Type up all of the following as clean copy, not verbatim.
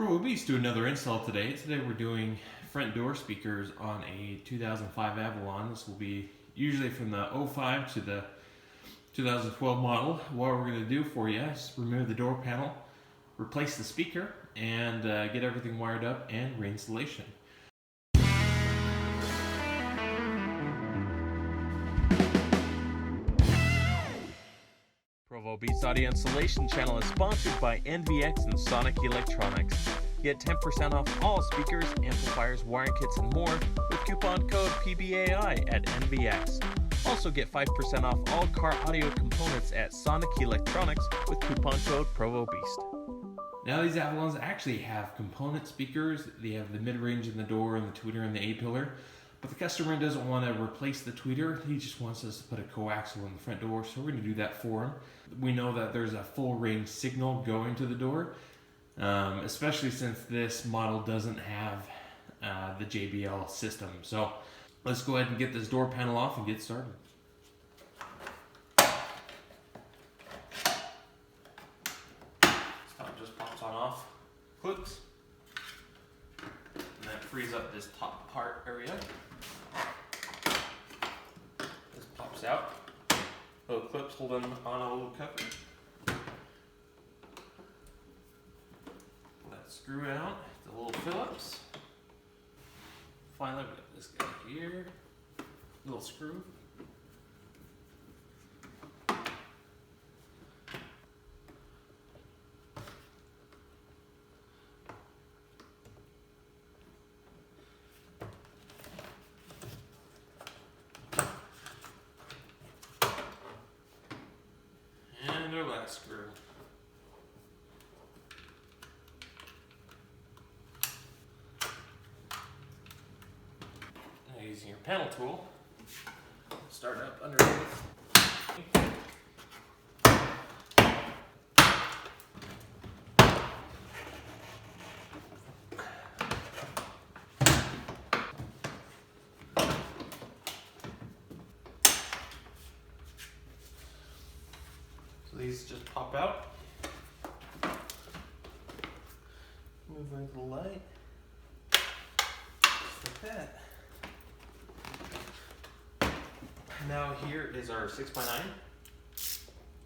We'll be do another install today. Today we're doing front door speakers on a 2005 Avalon. This will be usually from the 05 to the 2012 model. What we're going to do for you is remove the door panel, replace the speaker, and get everything wired up and reinstallation. Provo Beast Audio Installation channel is sponsored by NVX and Sonic Electronics. Get 10% off all speakers, amplifiers, wiring kits, and more with coupon code PBAI at NVX. Also get 5% off all car audio components at Sonic Electronics with coupon code Provo Beast. Now these Avalons actually have component speakers. They have the mid-range in the door and the tweeter and the A-pillar. But the customer doesn't want to replace the tweeter. He just wants us to put a coaxial in the front door, so we're going to do that for him. We know that there's a full range signal going to the door, especially since this model doesn't have the JBL system. So let's go ahead and get this door panel off and get started. Stop just pops on off, clips, and that frees up this top part area. This pops out. Little clips holding on a little cover. Pull that screw out, the little Phillips. Finally, we got this guy here. Little screw. And our last screw. Now using your panel tool, start up underneath. So these just pop out. Move into the light. Just like that. Now here is our 6x9.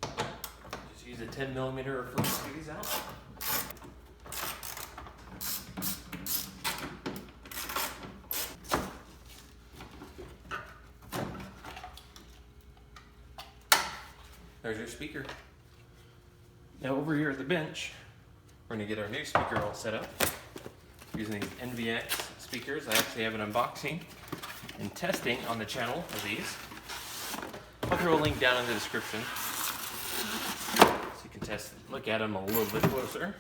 Just use a 10mm for to get these out. There's your speaker. Now over here at the bench, we're going to get our new speaker all set up using these NVX speakers. I actually have an unboxing and testing on the channel of these. I'll throw a link down in the description so you can look at them a little bit closer.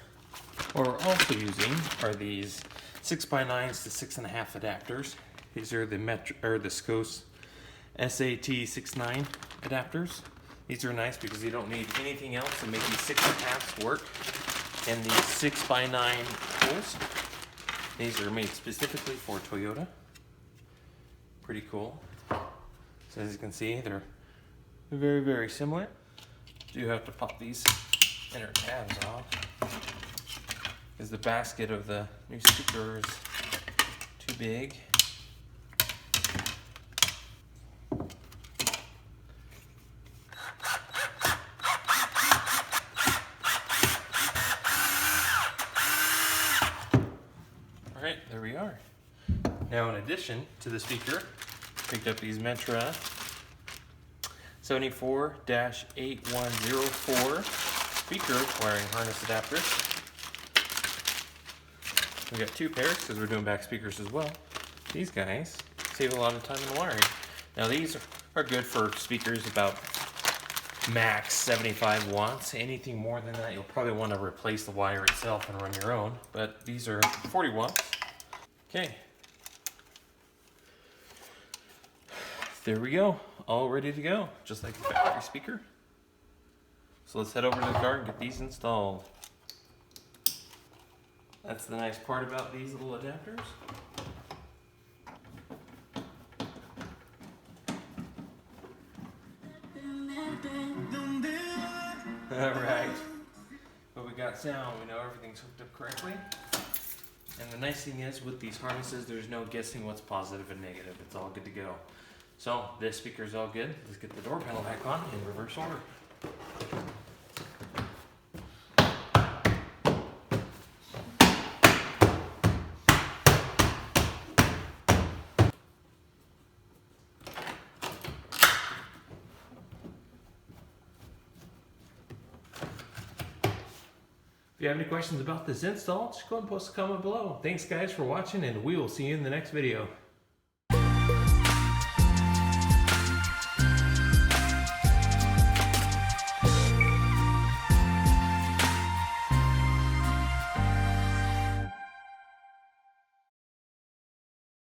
What we're also using are these 6x9s to 6.5 adapters. These are the SCOS SAT69 adapters. These are nice because you don't need anything else to make these 6.5s work. And these 6x9 holes, these are made specifically for Toyota. Pretty cool. So as you can see, they're very, very similar. Do have to pop these inner tabs off because the basket of the new speaker is too big. Alright, there we are. Now in addition to the speaker, picked up these Mentra 74-8104 speaker wiring harness adapters. We got two pairs because we're doing back speakers as well. These guys save a lot of time in wiring. Now these are good for speakers about max 75 watts. Anything more than that, you'll probably want to replace the wire itself and run your own. But these are 40 watts. Okay. There we go, all ready to go, just like the factory speaker. So let's head over to the car and get these installed. That's the nice part about these little adapters. Alright, but we got sound, we know everything's hooked up correctly. And the nice thing is with these harnesses, there's no guessing what's positive and negative. It's all good to go. So this speaker's all good. Let's get the door panel back on in reverse order. If you have any questions about this install, just go and post a comment below. Thanks guys for watching, and we will see you in the next video.